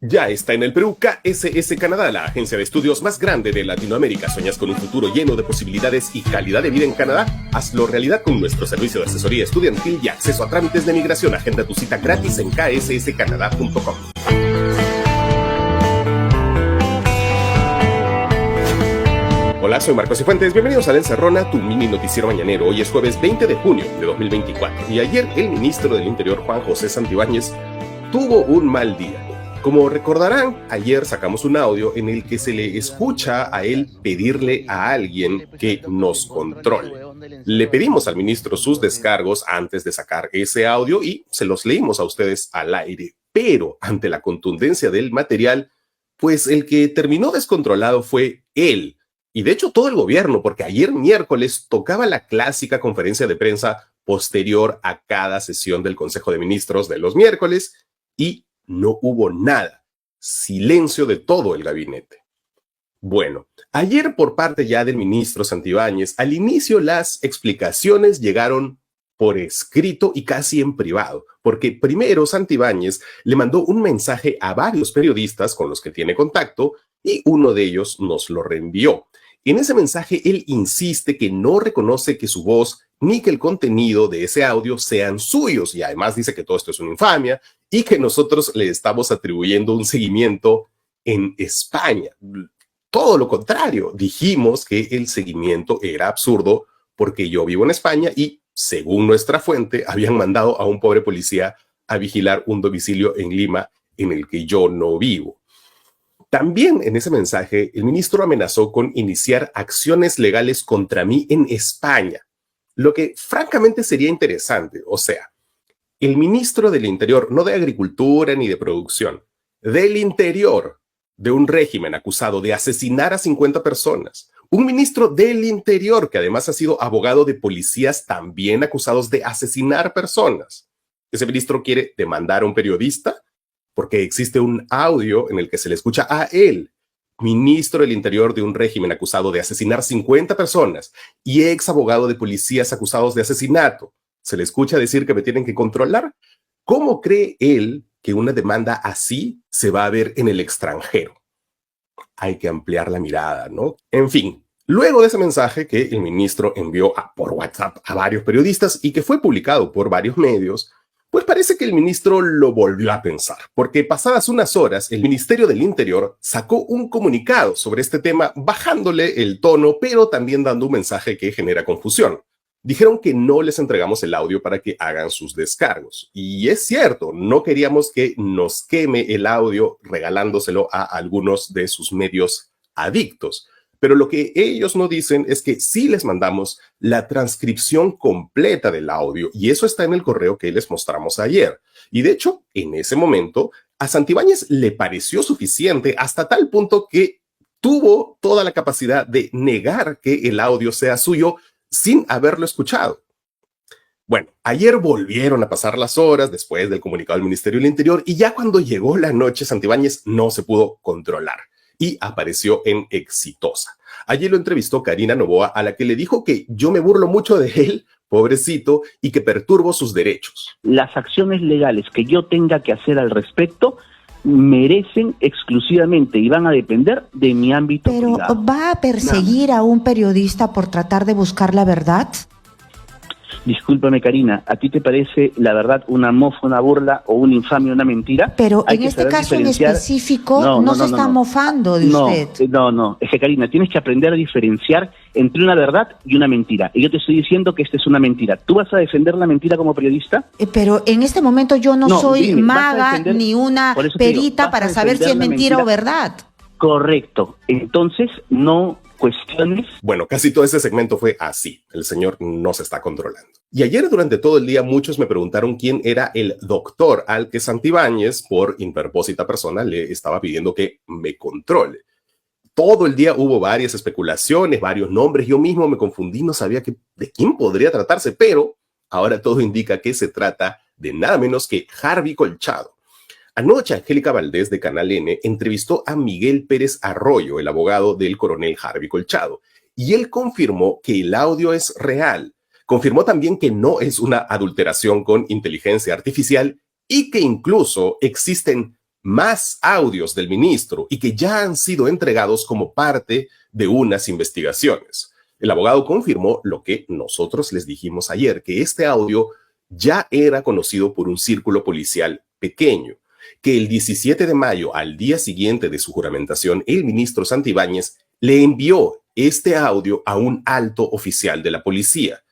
Ya está en el Perú KSS Canadá, la agencia de estudios más grande de Latinoamérica. ¿Sueñas con un futuro lleno de posibilidades y calidad de vida en Canadá? Hazlo realidad con nuestro servicio de asesoría estudiantil y acceso a trámites de migración. Agenda tu cita gratis en ksscanada.com. Hola, soy Marcos Cifuentes. Bienvenidos a La Encerrona, tu mini noticiero mañanero. Hoy es jueves 20 de junio de 2024 y ayer el ministro del Interior, Juan José Santibáñez, tuvo un mal día. Como recordarán, ayer sacamos un audio en el que se le escucha a él pedirle a alguien que nos controle. Le pedimos al ministro sus descargos antes de sacar ese audio y se los leímos a ustedes al aire. Pero ante la contundencia del material, pues el que terminó descontrolado fue él. Y de hecho todo el gobierno, porque ayer miércoles tocaba la clásica conferencia de prensa posterior a cada sesión del Consejo de Ministros de los miércoles y no hubo nada. Silencio de todo el gabinete. Bueno, ayer por parte ya del ministro Santibáñez, al inicio las explicaciones llegaron por escrito y casi en privado, porque primero Santibáñez le mandó un mensaje a varios periodistas con los que tiene contacto y uno de ellos nos lo reenvió. En ese mensaje él insiste que no reconoce que su voz ni que el contenido de ese audio sean suyos y además dice que todo esto es una infamia y que nosotros le estamos atribuyendo un seguimiento en España. Todo lo contrario, dijimos que el seguimiento era absurdo porque yo vivo en España y, según nuestra fuente, habían mandado a un pobre policía a vigilar un domicilio en Lima en el que yo no vivo. También en ese mensaje, el ministro amenazó con iniciar acciones legales contra mí en España, lo que francamente sería interesante. O sea, el ministro del Interior, no de Agricultura ni de Producción, del Interior, de un régimen acusado de asesinar a 50 personas. Un ministro del Interior que además ha sido abogado de policías también acusados de asesinar personas. Ese ministro quiere demandar a un periodista porque existe un audio en el que se le escucha a él, ministro del Interior de un régimen acusado de asesinar 50 personas y ex abogado de policías acusados de asesinato. Se le escucha decir que me tienen que controlar. ¿Cómo cree él que una demanda así se va a ver en el extranjero? Hay que ampliar la mirada, ¿no? En fin, luego de ese mensaje que el ministro envió por WhatsApp a varios periodistas y que fue publicado por varios medios, pues parece que el ministro lo volvió a pensar, porque pasadas unas horas el Ministerio del Interior sacó un comunicado sobre este tema bajándole el tono, pero también dando un mensaje que genera confusión. Dijeron que no les entregamos el audio para que hagan sus descargos. Y es cierto, no queríamos que nos queme el audio regalándoselo a algunos de sus medios adictos. Pero lo que ellos no dicen es que sí les mandamos la transcripción completa del audio y eso está en el correo que les mostramos ayer. Y de hecho, en ese momento, a Santibáñez le pareció suficiente hasta tal punto que tuvo toda la capacidad de negar que el audio sea suyo sin haberlo escuchado. Bueno, ayer volvieron a pasar las horas después del comunicado del Ministerio del Interior y ya cuando llegó la noche, Santibáñez no se pudo controlar y apareció en Exitosa. Allí lo entrevistó Karina Noboa, a la que le dijo que yo me burlo mucho de él, pobrecito, y que perturbo sus derechos. Las acciones legales que yo tenga que hacer al respecto merecen exclusivamente y van a depender de mi ámbito privado. ¿Pero va a perseguir a un periodista por tratar de buscar la verdad? Discúlpame, Karina, ¿a ti te parece la verdad una mofa, una burla o una infamia, una mentira? Pero en este caso en específico no se está mofando de usted. No, es que, Karina, tienes que aprender a diferenciar entre una verdad y una mentira. Y yo te estoy diciendo que esta es una mentira. ¿Tú vas a defender la mentira como periodista? Pero en este momento yo no soy maga ni una perita para saber si es mentira o verdad. Correcto. Entonces, no cuestiones. Bueno, casi todo ese segmento fue así. El señor no se está controlando. Y ayer durante todo el día muchos me preguntaron quién era el doctor al que Santibáñez, por interpósita persona, le estaba pidiendo que me controle. Todo el día hubo varias especulaciones, varios nombres. Yo mismo me confundí, no sabía de quién podría tratarse, pero ahora todo indica que se trata de nada menos que Harvey Colchado. Anoche, Angélica Valdés de Canal N entrevistó a Miguel Pérez Arroyo, el abogado del coronel Harvey Colchado, y él confirmó que el audio es real. Confirmó también que no es una adulteración con inteligencia artificial y que incluso existen más audios del ministro y que ya han sido entregados como parte de unas investigaciones. El abogado confirmó lo que nosotros les dijimos ayer, que este audio ya era conocido por un círculo policial pequeño, que el 17 de mayo, al día siguiente de su juramentación, el ministro Santibáñez le envió este audio a un alto oficial de la policía.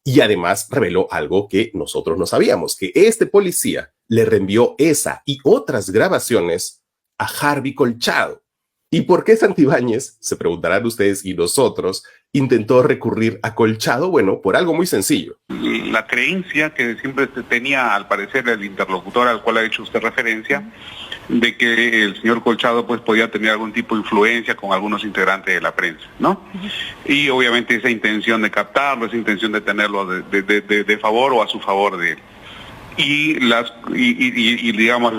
Y además reveló algo que nosotros no sabíamos, que este policía le reenvió esa y otras grabaciones a Harvey Colchado. ¿Y por qué Santibáñez, se preguntarán ustedes y nosotros, intentó recurrir a Colchado? Bueno, por algo muy sencillo. La creencia que siempre tenía, al parecer, el interlocutor al cual ha hecho usted referencia, de que el señor Colchado pues podía tener algún tipo de influencia con algunos integrantes de la prensa, ¿no? Y obviamente esa intención de captarlo, esa intención de tenerlo de favor o a su favor de él. Y digamos,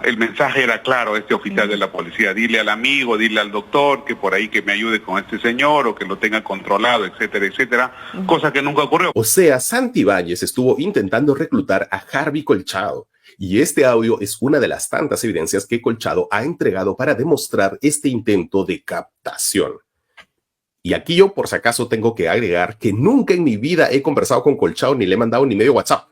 el mensaje era claro, este oficial de la policía: dile al amigo, dile al doctor que por ahí que me ayude con este señor o que lo tenga controlado, etcétera, etcétera, cosa que nunca ocurrió. O sea, Santibáñez estuvo intentando reclutar a Harvey Colchado, y este audio es una de las tantas evidencias que Colchado ha entregado para demostrar este intento de captación. Y aquí yo, por si acaso, tengo que agregar que nunca en mi vida he conversado con Colchado ni le he mandado ni medio WhatsApp.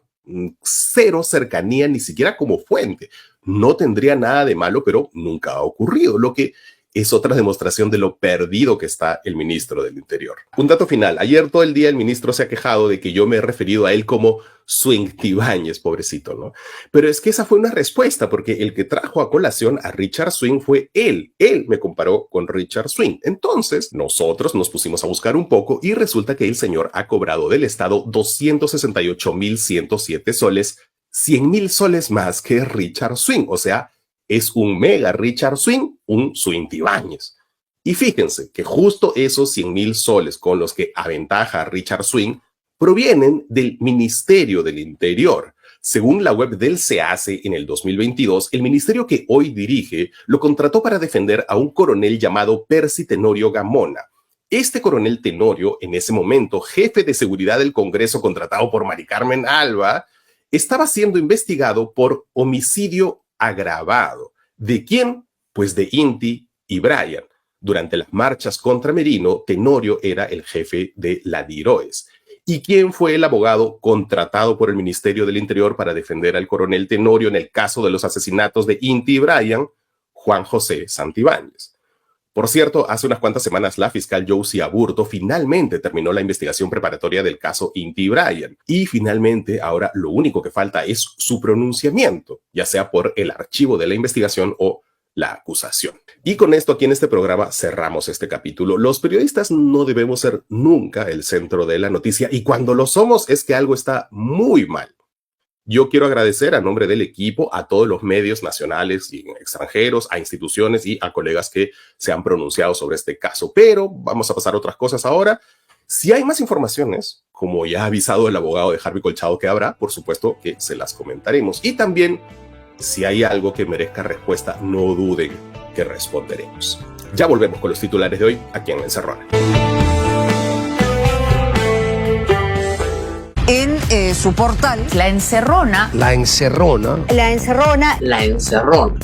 Cero cercanía, ni siquiera como fuente. No tendría nada de malo, pero nunca ha ocurrido, lo que es otra demostración de lo perdido que está el ministro del Interior. Un dato final: ayer todo el día el ministro se ha quejado de que yo me he referido a él como Swing-Tibáñez, pobrecito, ¿no? Pero es que esa fue una respuesta, porque el que trajo a colación a Richard Swing fue él. Él me comparó con Richard Swing. Entonces, nosotros nos pusimos a buscar un poco y resulta que el señor ha cobrado del Estado 268.107 soles, 100.000 soles más que Richard Swing. O sea, es un mega Richard Swing, un Swing-Tibáñez. Y fíjense que justo esos 100.000 soles con los que aventaja Richard Swing provienen del Ministerio del Interior. Según la web del SEACE, en el 2022, el ministerio que hoy dirige lo contrató para defender a un coronel llamado Percy Tenorio Gamona. Este coronel Tenorio, en ese momento jefe de seguridad del Congreso contratado por Mari Carmen Alba, estaba siendo investigado por homicidio agravado. ¿De quién? Pues de Inti y Brian. Durante las marchas contra Merino, Tenorio era el jefe de la DIROES. ¿Y quién fue el abogado contratado por el Ministerio del Interior para defender al coronel Tenorio en el caso de los asesinatos de Inti y Brian? Juan José Santibáñez. Por cierto, hace unas cuantas semanas la fiscal Josie Aburto finalmente terminó la investigación preparatoria del caso Inti y Brian. Y finalmente ahora lo único que falta es su pronunciamiento, ya sea por el archivo de la investigación o la acusación. Y con esto aquí en este programa cerramos este capítulo. Los periodistas no debemos ser nunca el centro de la noticia, y cuando lo somos es que algo está muy mal. Yo quiero agradecer a nombre del equipo a todos los medios nacionales y extranjeros, a instituciones y a colegas que se han pronunciado sobre este caso. Pero vamos a pasar a otras cosas ahora. Si hay más informaciones, como ya ha avisado el abogado de Harvey Colchado que habrá, por supuesto que se las comentaremos. Y también, si hay algo que merezca respuesta, no duden que responderemos. Ya volvemos con los titulares de hoy aquí en La Encerrona. En su portal, La Encerrona. La Encerrona. La Encerrona. La Encerrona.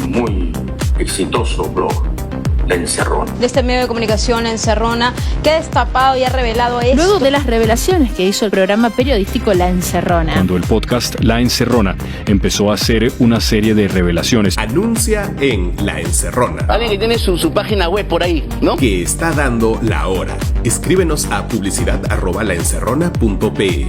Muy exitoso blog. La Encerrona. De este medio de comunicación, La Encerrona, que ha destapado y ha revelado esto. Luego de las revelaciones que hizo el programa periodístico La Encerrona. Cuando el podcast La Encerrona empezó a hacer una serie de revelaciones. Anuncia en La Encerrona. Alguien que tiene su página web por ahí, ¿no? Que está dando la hora. Escríbenos a publicidad@laencerrona.pe.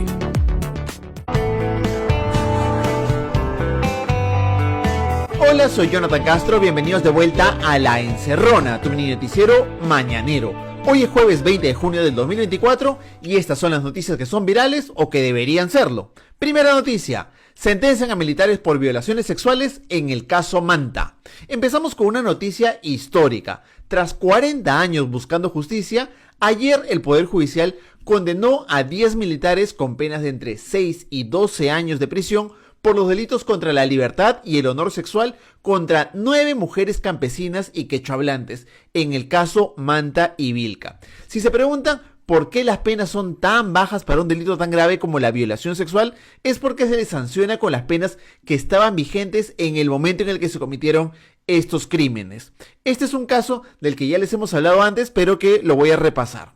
Hola, soy Jonathan Castro, bienvenidos de vuelta a La Encerrona, tu mini noticiero mañanero. Hoy es jueves 20 de junio del 2024 y estas son las noticias que son virales o que deberían serlo. Primera noticia: sentencian a militares por violaciones sexuales en el caso Manta. Empezamos con una noticia histórica. Tras 40 años buscando justicia, ayer el Poder Judicial condenó a 10 militares con penas de entre 6 y 12 años de prisión por los delitos contra la libertad y el honor sexual contra 9 mujeres campesinas y quechohablantes en el caso Manta y Vilca. Si se preguntan por qué las penas son tan bajas para un delito tan grave como la violación sexual es porque se les sanciona con las penas que estaban vigentes en el momento en el que se cometieron estos crímenes. Este es un caso del que ya les hemos hablado antes, pero que lo voy a repasar.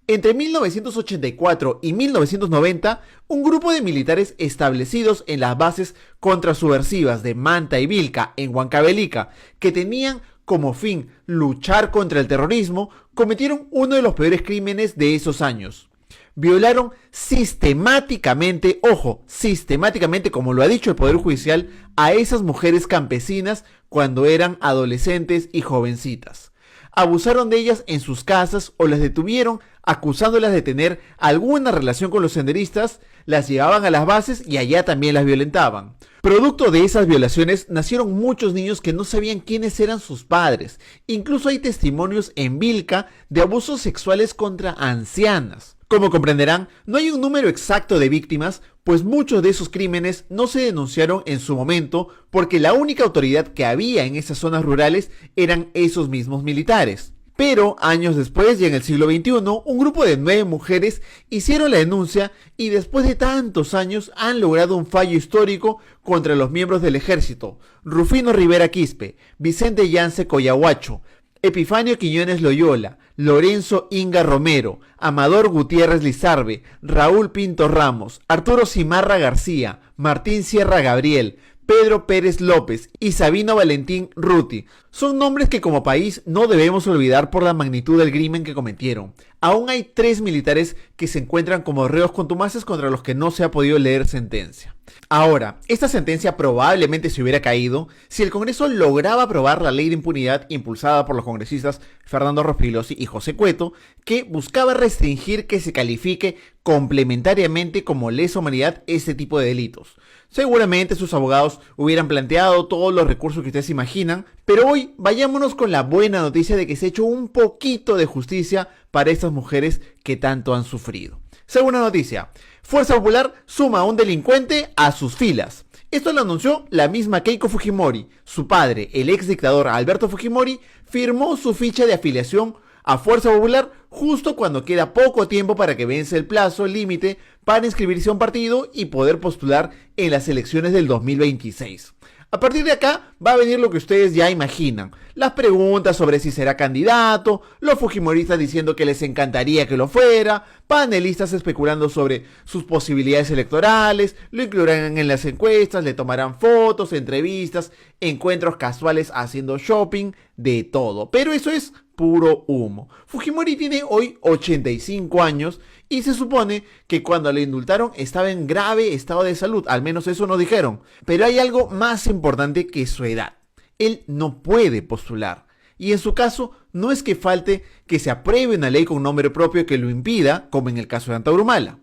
Entre 1984 y 1990, un grupo de militares establecidos en las bases contrasubversivas de Manta y Vilca, en Huancavelica, que tenían como fin luchar contra el terrorismo, cometieron uno de los peores crímenes de esos años. Violaron sistemáticamente, ojo, sistemáticamente, como lo ha dicho el Poder Judicial, a esas mujeres campesinas cuando eran adolescentes y jovencitas. Abusaron de ellas en sus casas o las detuvieron acusándolas de tener alguna relación con los senderistas, las llevaban a las bases y allá también las violentaban. Producto de esas violaciones nacieron muchos niños que no sabían quiénes eran sus padres. Incluso hay testimonios en Vilca de abusos sexuales contra ancianas. Como comprenderán, no hay un número exacto de víctimas, pues muchos de esos crímenes no se denunciaron en su momento porque la única autoridad que había en esas zonas rurales eran esos mismos militares. Pero años después, y en el siglo XXI, un grupo de 9 mujeres hicieron la denuncia y después de tantos años han logrado un fallo histórico contra los miembros del ejército: Rufino Rivera Quispe, Vicente Yance Coyahuacho, Epifanio Quiñones Loyola, Lorenzo Inga Romero, Amador Gutiérrez Lizarbe, Raúl Pinto Ramos, Arturo Cimarra García, Martín Sierra Gabriel, Pedro Pérez López y Sabino Valentín Ruti. Son nombres que como país no debemos olvidar por la magnitud del crimen que cometieron. Aún hay 3 militares que se encuentran como reos contumaces contra los que no se ha podido leer sentencia. Ahora, esta sentencia probablemente se hubiera caído si el Congreso lograba aprobar la ley de impunidad impulsada por los congresistas Fernando Rospigliosi y José Cueto, que buscaba restringir que se califique complementariamente como lesa humanidad este tipo de delitos. Seguramente sus abogados hubieran planteado todos los recursos que ustedes imaginan, pero hoy vayámonos con la buena noticia de que se ha hecho un poquito de justicia para estas mujeres que tanto han sufrido. Segunda noticia: Fuerza Popular suma a un delincuente a sus filas. Esto lo anunció la misma Keiko Fujimori. Su padre, el ex dictador Alberto Fujimori, firmó su ficha de afiliación a Fuerza Popular justo cuando queda poco tiempo para que vence el plazo límite para inscribirse a un partido y poder postular en las elecciones del 2026. A partir de acá va a venir lo que ustedes ya imaginan: las preguntas sobre si será candidato, los fujimoristas diciendo que les encantaría que lo fuera, panelistas especulando sobre sus posibilidades electorales, lo incluirán en las encuestas, le tomarán fotos, entrevistas, encuentros casuales haciendo shopping, de todo. Pero eso es puro humo. Fujimori tiene hoy 85 años y se supone que cuando le indultaron estaba en grave estado de salud, al menos eso nos dijeron. Pero hay algo más importante que su edad: él no puede postular. Y en su caso, no es que falte que se apruebe una ley con nombre propio que lo impida, como en el caso de Antauro Humala.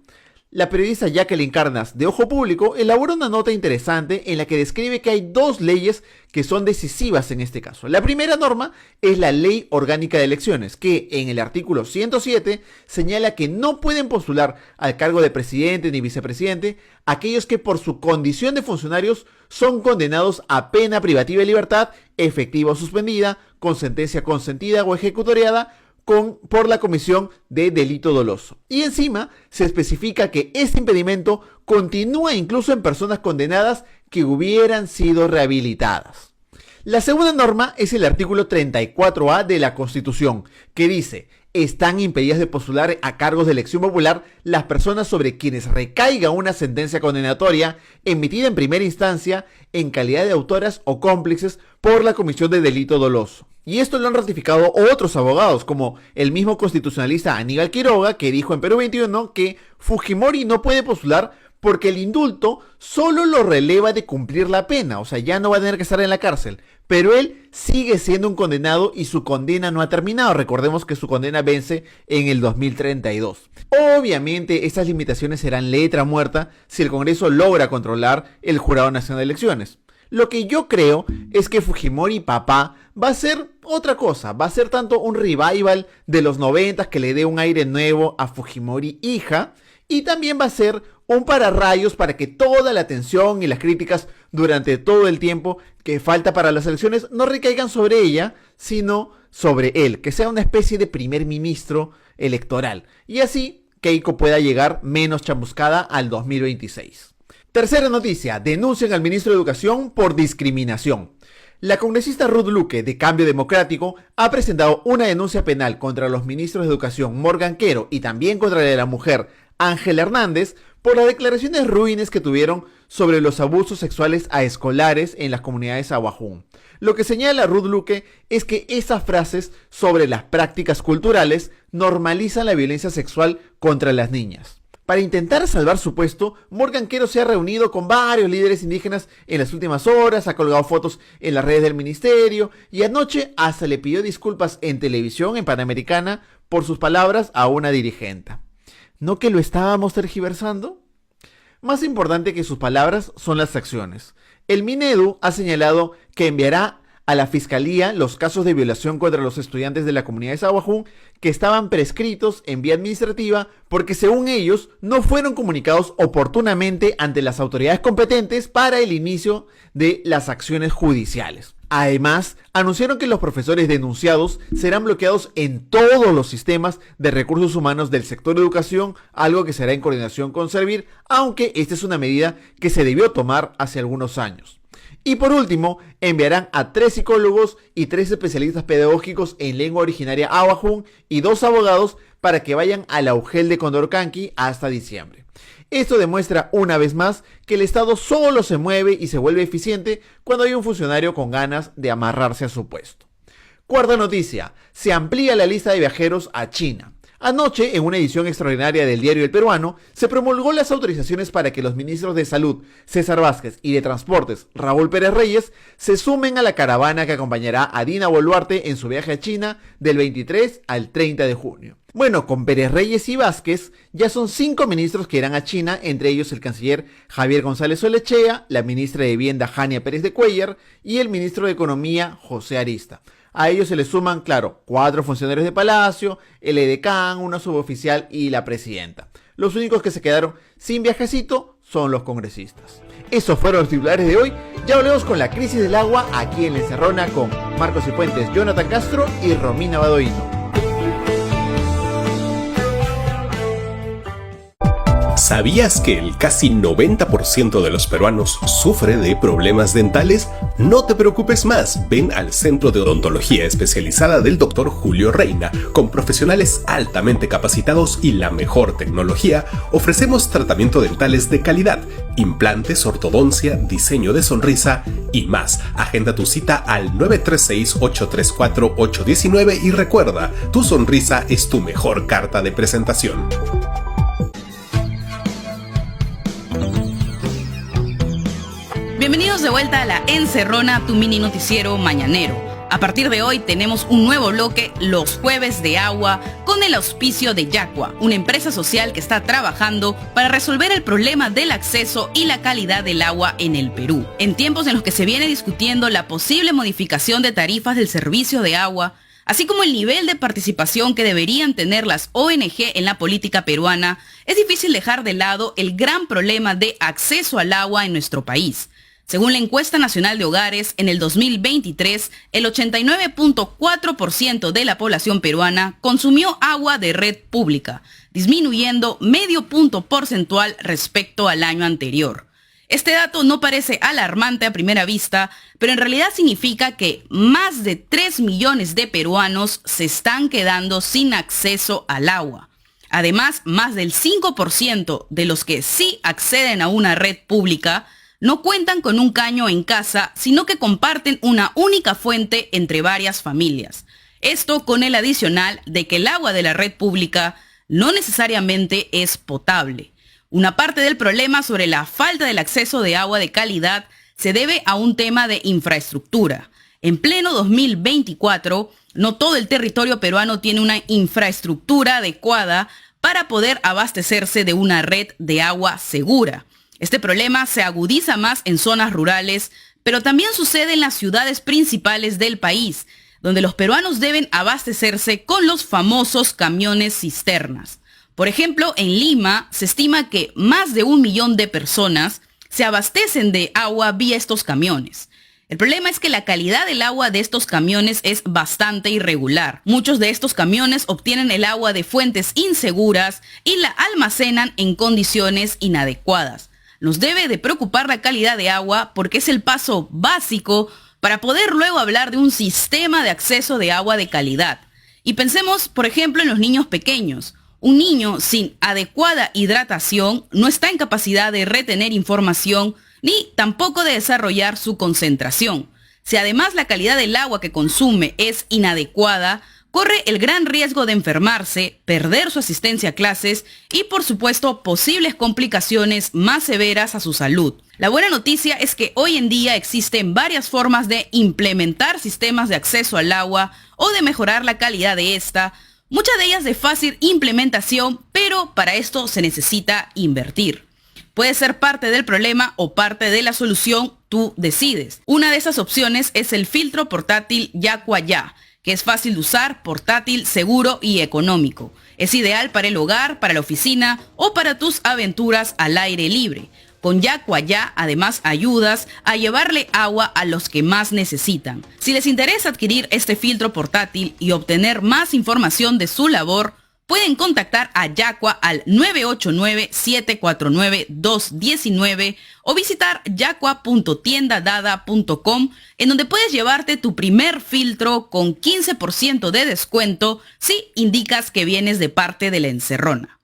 La periodista Jacqueline Carnas, de Ojo Público, elaboró una nota interesante en la que describe que hay 2 leyes que son decisivas en este caso. La primera norma es la Ley Orgánica de Elecciones, que en el artículo 107 señala que no pueden postular al cargo de presidente ni vicepresidente aquellos que por su condición de funcionarios son condenados a pena privativa de libertad, efectiva o suspendida, con sentencia consentida o ejecutoriada, por la comisión de delito doloso. Y encima se especifica que este impedimento continúa incluso en personas condenadas que hubieran sido rehabilitadas. La segunda norma es el artículo 34A de la Constitución, que dice: están impedidas de postular a cargos de elección popular las personas sobre quienes recaiga una sentencia condenatoria emitida en primera instancia en calidad de autoras o cómplices por la comisión de delito doloso. Y esto lo han ratificado otros abogados, como el mismo constitucionalista Aníbal Quiroga, que dijo en Perú 21 que Fujimori no puede postular porque el indulto solo lo releva de cumplir la pena, o sea, ya no va a tener que estar en la cárcel, pero él sigue siendo un condenado y su condena no ha terminado. Recordemos que su condena vence en el 2032. Obviamente estas limitaciones serán letra muerta si el Congreso logra controlar el Jurado Nacional de Elecciones. Lo que yo creo es que Fujimori papá va a ser otra cosa, va a ser tanto un revival de los 90 que le dé un aire nuevo a Fujimori hija, y también va a ser un pararrayos para que toda la atención y las críticas durante todo el tiempo que falta para las elecciones no recaigan sobre ella, sino sobre él, que sea una especie de primer ministro electoral, y así Keiko pueda llegar menos chamuscada al 2026. Tercera noticia, denuncian al ministro de Educación por discriminación. La congresista Ruth Luque, de Cambio Democrático, ha presentado una denuncia penal contra los ministros de Educación Morgan Quero y también contra la mujer Ángela Hernández por las declaraciones ruines que tuvieron sobre los abusos sexuales a escolares en las comunidades Ahuajún. Lo que señala Ruth Luque es que esas frases sobre las prácticas culturales normalizan la violencia sexual contra las niñas. Para intentar salvar su puesto, Morgan Quero se ha reunido con varios líderes indígenas en las últimas horas, ha colgado fotos en las redes del ministerio y anoche hasta le pidió disculpas en televisión, en Panamericana, por sus palabras a una dirigente. ¿No que lo estábamos tergiversando? Más importante que sus palabras son las acciones. El Minedu ha señalado que enviará a la Fiscalía los casos de violación contra los estudiantes de la comunidad de Sahuajún que estaban prescritos en vía administrativa porque según ellos no fueron comunicados oportunamente ante las autoridades competentes para el inicio de las acciones judiciales. Además, anunciaron que los profesores denunciados serán bloqueados en todos los sistemas de recursos humanos del sector educación, algo que será en coordinación con Servir, aunque esta es una medida que se debió tomar hace algunos años. Y por último, enviarán a 3 psicólogos y 3 especialistas pedagógicos en lengua originaria Ahuajún y 2 abogados para que vayan a la UGEL de Condorcanqui hasta diciembre. Esto demuestra una vez más que el Estado solo se mueve y se vuelve eficiente cuando hay un funcionario con ganas de amarrarse a su puesto. Cuarta noticia, se amplía la lista de viajeros a China. Anoche, en una edición extraordinaria del diario El Peruano, se promulgó las autorizaciones para que los ministros de Salud, César Vázquez, y de Transportes, Raúl Pérez Reyes, se sumen a la caravana que acompañará a Dina Boluarte en su viaje a China del 23 al 30 de junio. Bueno, con Pérez Reyes y Vázquez ya son 5 ministros que irán a China, entre ellos el canciller Javier González Olechea, la ministra de Vivienda Jania Pérez de Cuellar y el ministro de Economía José Arista. A ellos se les suman, claro, 4 funcionarios de Palacio, el edecán, una suboficial y la presidenta. Los únicos que se quedaron sin viajecito son los congresistas. Esos fueron los titulares de hoy. Ya volvemos con la crisis del agua aquí en La Encerrona con Marcos Cifuentes, Jonathan Castro y Romina Badoino. ¿Sabías que el casi 90% de los peruanos sufre de problemas dentales? No te preocupes más, ven al Centro de Odontología Especializada del Dr. Julio Reina. Con profesionales altamente capacitados y la mejor tecnología, ofrecemos tratamientos dentales de calidad, implantes, ortodoncia, diseño de sonrisa y más. Agenda tu cita al 936-834-819 y recuerda, tu sonrisa es tu mejor carta de presentación. Bienvenidos de vuelta a La Encerrona, tu mini noticiero mañanero. A partir de hoy tenemos un nuevo bloque, Los Jueves de Agua, con el auspicio de Yacua, una empresa social que está trabajando para resolver el problema del acceso y la calidad del agua en el Perú. En tiempos en los que se viene discutiendo la posible modificación de tarifas del servicio de agua, así como el nivel de participación que deberían tener las ONG en la política peruana, es difícil dejar de lado el gran problema de acceso al agua en nuestro país. Según la encuesta nacional de hogares, en el 2023, el 89.4% de la población peruana consumió agua de red pública, disminuyendo medio punto porcentual respecto al año anterior. Este dato no parece alarmante a primera vista, pero en realidad significa que más de 3 millones de peruanos se están quedando sin acceso al agua. Además, más del 5% de los que sí acceden a una red pública no cuentan con un caño en casa, sino que comparten una única fuente entre varias familias. Esto con el adicional de que el agua de la red pública no necesariamente es potable. Una parte del problema sobre la falta del acceso de agua de calidad se debe a un tema de infraestructura. En pleno 2024, no todo el territorio peruano tiene una infraestructura adecuada para poder abastecerse de una red de agua segura. Este problema se agudiza más en zonas rurales, pero también sucede en las ciudades principales del país, donde los peruanos deben abastecerse con los famosos camiones cisternas. Por ejemplo, en Lima se estima que más de 1 millón de personas se abastecen de agua vía estos camiones. El problema es que la calidad del agua de estos camiones es bastante irregular. Muchos de estos camiones obtienen el agua de fuentes inseguras y la almacenan en condiciones inadecuadas. Nos debe de preocupar la calidad de agua porque es el paso básico para poder luego hablar de un sistema de acceso de agua de calidad. Y pensemos, por ejemplo, en los niños pequeños. Un niño sin adecuada hidratación no está en capacidad de retener información ni tampoco de desarrollar su concentración. Si además la calidad del agua que consume es inadecuada, corre el gran riesgo de enfermarse, perder su asistencia a clases y, por supuesto, posibles complicaciones más severas a su salud. La buena noticia es que hoy en día existen varias formas de implementar sistemas de acceso al agua o de mejorar la calidad de esta, muchas de ellas de fácil implementación, pero para esto se necesita invertir. Puede ser parte del problema o parte de la solución, tú decides. Una de esas opciones es el filtro portátil Yacuayá, que es fácil de usar, portátil, seguro y económico. Es ideal para el hogar, para la oficina o para tus aventuras al aire libre. Con Yacuayá además ayudas a llevarle agua a los que más necesitan. Si les interesa adquirir este filtro portátil y obtener más información de su labor, pueden contactar a Yacua al 989-749-219 o visitar yacua.tiendadada.com, en donde puedes llevarte tu primer filtro con 15% de descuento si indicas que vienes de parte de La Encerrona.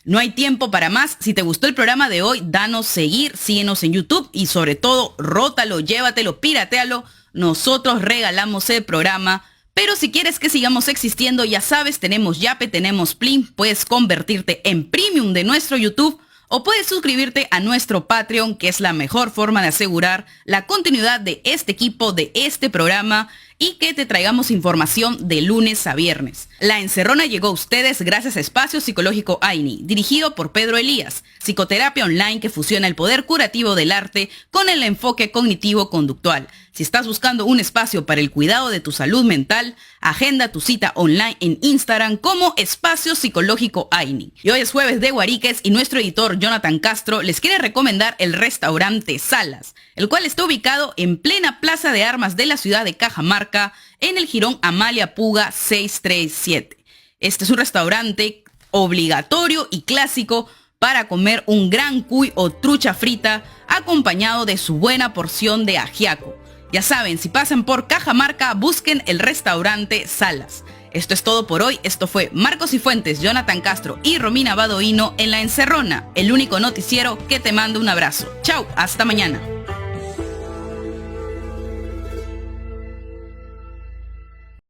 No hay tiempo para más. Si te gustó el programa de hoy, danos seguir, síguenos en YouTube y sobre todo, rótalo, llévatelo, piratéalo. Nosotros regalamos el programa. Pero si quieres que sigamos existiendo, ya sabes, tenemos Yape, tenemos Plin, puedes convertirte en premium de nuestro YouTube o puedes suscribirte a nuestro Patreon, que es la mejor forma de asegurar la continuidad de este equipo, de este programa y que te traigamos información de lunes a viernes. La Encerrona llegó a ustedes gracias a Espacio Psicológico AINI, dirigido por Pedro Elías, psicoterapia online que fusiona el poder curativo del arte con el enfoque cognitivo-conductual. Si estás buscando un espacio para el cuidado de tu salud mental, agenda tu cita online en Instagram como Espacio Psicológico AINI. Y hoy es jueves de Guariques y nuestro editor Jonathan Castro les quiere recomendar el restaurante Salas, el cual está ubicado en plena Plaza de Armas de la ciudad de Cajamarca, en el jirón Amalia Puga 637. Este es un restaurante obligatorio y clásico para comer un gran cuy o trucha frita acompañado de su buena porción de ajiaco. Ya saben, si pasan por Cajamarca, busquen el restaurante Salas. Esto es todo por hoy. Esto fue Marcos Cifuentes, Jonathan Castro y Romina Badoino en La Encerrona, el único noticiero que te manda un abrazo. Chau, hasta mañana.